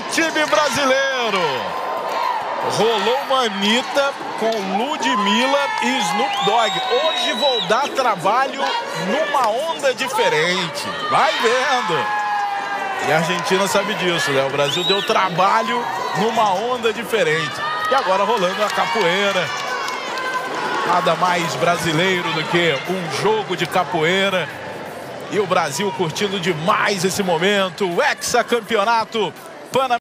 para time brasileiro. Rolou uma Anitta com Ludmilla e Snoop Dogg. Hoje vou dar trabalho numa onda diferente. Vai vendo. E a Argentina sabe disso, né? O Brasil deu trabalho numa onda diferente. E agora rolando a capoeira. Nada mais brasileiro do que um jogo de capoeira. E o Brasil curtindo demais esse momento. O hexacampeonato Pan-Americano.